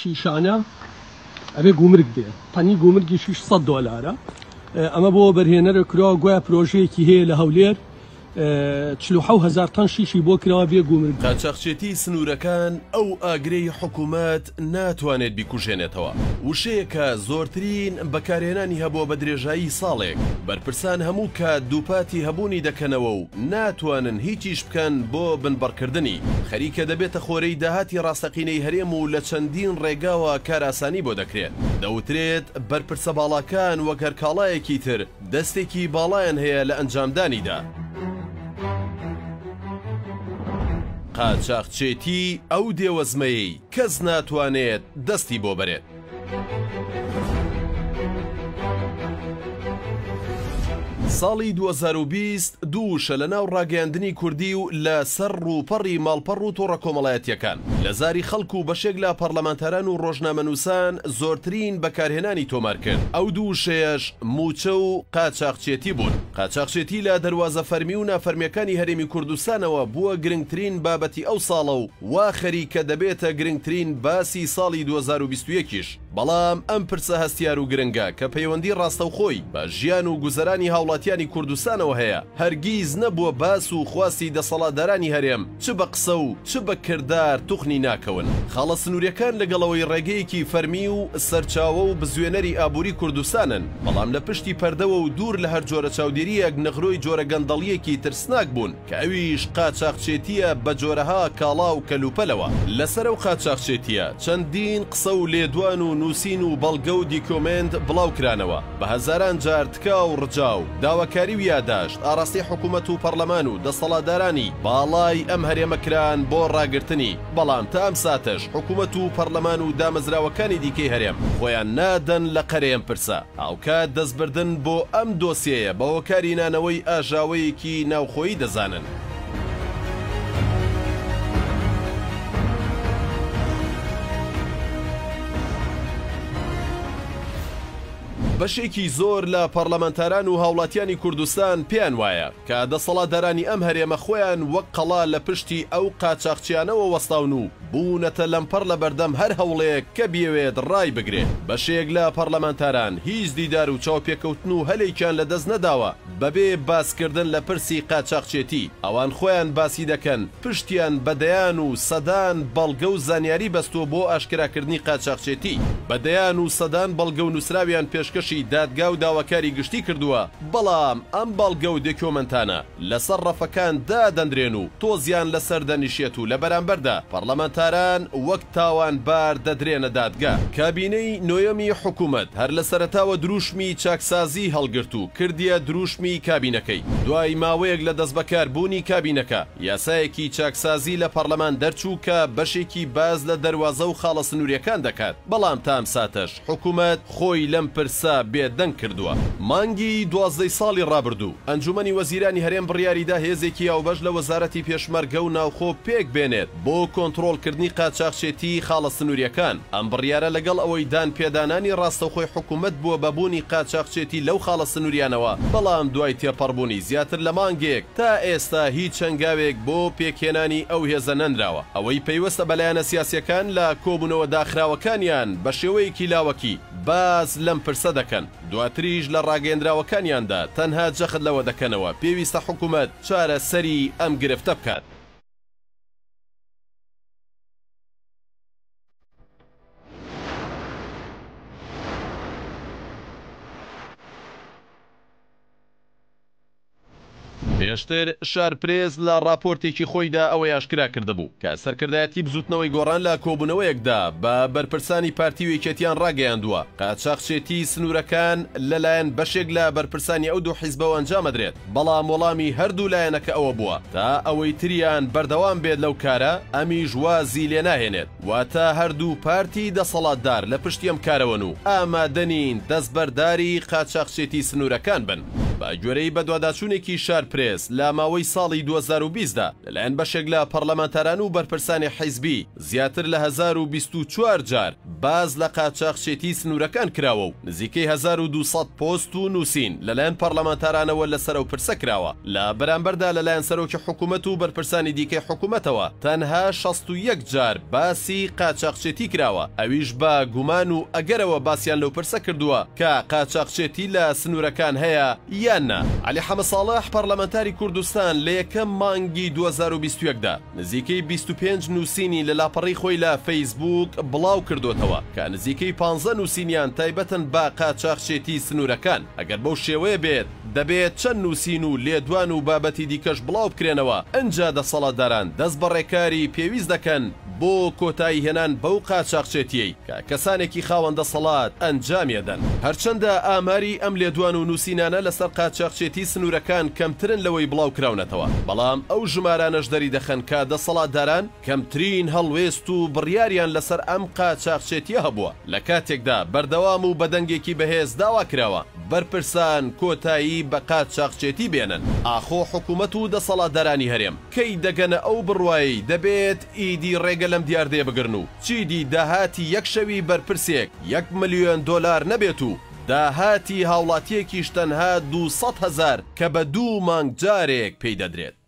شیشانە ئەبێ گومرگ بێ پەنی گومرگی 600 دۆلارە ئەمە بۆ بەرهێنەرە کراوە گویا پرۆژەیەکی هەیە لە هەولێر 47,000 تن شیشی بۆ کراوە بێ گومرگ. قاچاقچێتی سنوورەکان ئەو ئاگرەی حکوومەت ناتوانێت بیکوژێنێتەوە. وشەیە کە زۆرترین بەکارهێنانی هەبووە بە درێژایی ساڵێک. بەرپرسان هەموو کات دووپاتی هەبوونی دەکەنەوە و ناتوانن هیچیش بکەن بۆ بنبڕکردنی. خەریکە دەبێتە خۆرەی داهاتی ڕاستەقینەی هەرێم و لە چەندین ڕێگاوە کاراسانی بۆ دەکرێت. دەوترێت بەرپرسە باڵاکان وەک هەر کاڵایەکی تر دەستێکی باڵایان هەیە لە ئەنجامدانیدا. قاچاقچێتی ئەو دێوەزمەیەی کەس ناتوانێت دەستی بۆ بەرێت. ساڵی 2020 دووشە لە ناو ڕاگەیاندنی کوردی و لە سەر ڕووپەڕی ماڵپەڕ و تۆڕە کۆمەڵایەتیەکان لە زاری خەڵک و بەشێک لە پەرلەمانتاران و ڕۆژنامەنووسان زۆرترین بەکارهێنانی تۆمار کرد. ئەو دووشەیەش موچە و قاچاقچێتی بوون. قاچاقچێتی لە دەواازە فەرمی و نافەرمیەکانی هەرێمی کوردستانەوە بووە گرنگترین بابەتی ئەو ساڵە و وا خەریکە دەبێتە گرنگترین باسی ساڵی 2021ش. بەڵام ئەم پرسە هەستیار و گرنگە کە پەیوەندی ڕاستەوخۆی بە ژیان و گوزەرانی هاوڵاتیانی کوردستانەوە هەیە هەرگیز نەبووە باس و خواستی دەسەڵاتدارانی هەرێم چ بە قسە و چ بە کردار توخنی ناکەون. خاڵە سنووریەکان لەگەڵەوەی ڕێگەیەکی فەرمی و سەرچاوە و بزوێنەری ئابووری کوردستانن بەڵام لە پشتی پەردەوە و دوور لە هەر جۆرە چاودێریەک نەغرۆی جۆرە گەندەڵیەکی ترسناک بوون کە ئەویش قاچاقچێتیە بە جۆرەها کاڵا و کەلوپەلەوە. لەسەر ئەو قاچاقچێتیە چەندین قسە و لێدوان و نووسین و بەڵگە و دیکۆمنت بڵاو کرانەوە بە هەزاران جار تکا و ڕجاو داواکاری و یاداشت ئاراستی حکوومەت و پەرلەمان و دەسەڵاتدارانی باڵای ئەم هەرێمەکران بۆ ڕاگرتنی. بەڵام تا ئەم ساتەش حکوومەت و پەرلەمان و دامەزراوەکانی دیکەی هەرێم خۆیان نادەن لە قەرەیەم پرسە. ئاوکات دەستبردن بۆ ئەم دۆسیەیە بە هۆکاری نانەوەی ئاژاوەیەکی ناوخۆیی دەزانن. بەشێکی زۆر لە پەرلەمانتاران و هاوڵاتیانی کوردستان پێیان وایە کە دەسەڵاتدارانی ئەم هەرێمە خۆیان وەک قەڵا لە پشتی ئەو قاچاقچیانەوە وەستاون و بوونەتە لەمپەڕ لە بەردەم هەر هەوڵەیەک کە بیەوێت ڕای بگرێت. بەشێک لە پەرلەمانتاران هیچ دیدار و چاوپێکەوتن و هەلێکیان لە دەست نەداوە بەبێ باسکردن لە پرسی قاچاقچێتی. ئەوان خۆیان باسی دەکەن پشتیان بەدەیان و سەدان بەڵگە و زانیاری بەستووە بۆ ئاشکراکردنی قاچاقچێتی. بەدەیان و سەدان بەڵگە و نووسراویان پێشکەش دادگا و داواکاری گشتی کردووە بەڵام ئەم بەڵگە و دۆکیۆمەنتانە لەسەر ڕەفەکان دادەندرێن و تۆزیان لەسەر دەنیشێت و لە بەرامبەردا پەرلەمانتاران وەک تاوانبار دەدرێنە دادگا. کابینەی نۆیەمی حکوومەت هەر لە سەرەتاوە دروشمی چاکسازی هەڵگرت و کردیە دروشمی کابینەکەی. دوای ماوەیەک لە دەستبەکاربوونی کابینەکە یاسایەکی چاکسازی لە پەرلەمان دەرچوو کە بەشێکی باز لە دەواازە و خاڵە سنووریەکان دەکات. بەڵام تام ساتەش حکوومەت خۆی لەم پرسە بێدەنگ کردووە. مانگی 12 ساڵی ڕابردوو ئەنجومەنی وەزیرانی هەرێم بڕیاریدا هێزێکی ئاوبەش لە وەزارەتی پێشمەرگە و ناوخۆ پێک بێنێت بۆ کۆنتڕۆڵکردنی قاچاقچێتی خاڵە سنووریەکان. ئەم بڕیارە لەگەڵ ئەوەی دانپێدانانی ڕاستەوخۆی حکوومەت بووە بەبوونی قاچاقچێتی لەو خاڵە سنووریانەوە. بەڵام دوای تێپەڕبوونی زیاتر لە مانگێک تا ئێستا هیچ چەنگاوێک بۆ پێکهێنانی ئەو هێزە نەنراوە. ئەوەی پەیوەستە بەلایەنە سیاسیەکان لە کۆبوونەوە داخراوەکانیان بە شێوەیەکی لاوەکی باز لەم پرسە دەکەن. دواتریش لە ڕاگەیەندراوەکانیاندا تەنها جەخت لەوە دەکەنەوە پێویستە حکوومەت چارەسەری ئەم گرفتە بکات. پێشتر شارپرێز لە راپۆرتێکی خۆیدا ئەوەی ئاشکرا کردهبوو کە سەرکردایەتی بزوتنەوەی گۆڕان لە کۆبوونەوەیەکدا بە بەرپرسانی پارتی و یەکێتیان ڕاگەیاندووە قاچاقچێتی سنوورەکان لەلایەن بەشێک لە بەرپرسانی ئەو دوو حیزبەوە ئەنجامەدرێت. بەڵام وەڵامی هەردوو لایەنەکە ئەوە بووە تا ئەوەی تریان بەردەوام بێت لەو کارە ئەمیش وازی لێ ناهێنێت. واتە هەردوو پارتی دەسەڵاتدار لە پشتی ئەم کارەوەن و ئامادەنین دەستبەرداری قاچاقچێتی سنوورەکان بن. بە گوێرەی بەدواداچوونێکی شارپرێس لە ماوەی ساڵی 2020دا لەلایەن بەشێک لە پەرلەمانتاران و بەرپرسانی حیزبی زیاتر لە 1024 جار باز لە قاچاقچێتی سنوورەکان کراوە و نزیکەی 1200 پۆست و نووسین لەلایەن پەرلەمانتارانەوە لەسەر و پرسە کراوە. لە بەرامبەردا لەلایەن سەرۆکی حکوومەت و بەرپرسانی دیکەی حکوومەتەوە تەنها 61 جار باسی قاچاقچێتی کراوە، ئەویش بە گومان و ئەگەرەوە باسییان لەو پرسە کردووە کە قاچاقچێتی لە سنوورەکان هەیە یاننا. عەلی حەمەد ساڵح پەرلەمانتاری کوردستان لە یەکەم مانگی 2021دا نزیکەی 25 نووسینی لە لاپەڕی خۆی لە فەیسبوک بڵاو کردوتەوە کە نزیکەی 15 نووسینیان تایبەتن بە قاچاقچێتی سنوورەکان. ئەگەر بەو شێوەیە بێت دەبێت چەند نووسین و لێدوان و بابەتی دیکەش بڵاو بکرێنەوە. ئەنجا دەسەڵاتداران دەست بە ڕێکاری پێویست دەکەن بۆ کۆتایی هێنان بەو قاچاقچێتیەی کە کەسانێکی خاوەندە سەڵات ئەنجامێدەن. هەرچەندە ئاماری ئەم لێدوان و نووسینانە لەسەر قاچاقچێتی سنوورەکان کەمترن لەوەی بڵاو کراونەتەوە، بەڵام ئەو ژمارانەش دەری دەخەن کە دەسەڵاتداران کەمترین هەڵوێست و بڕیاریان لەسەر ئەم قاچاقچێتیە هەبووە. لە کاتێکدا بەردەوام و بەدەنگێکی بەهێز داوا کراوە بەرپرسان کۆتایی بە قاچاقچێتی بێنن. ئاخۆ حکوومەت و دەسەڵاتدارانی هەرێم کەی دەگەنە ئەو بڕوایی دەبێت ئیدی ڕێگە لەم دیاردێ بگرن و چیدی داهاتی یەک شەوی بەرپرسێک 1 ملیۆن دۆلار نەبێت و داهاتی هاوڵاتیەکیش تەنها 200,000 کە بە 2 مانگ جارێک پێی دەدرێت.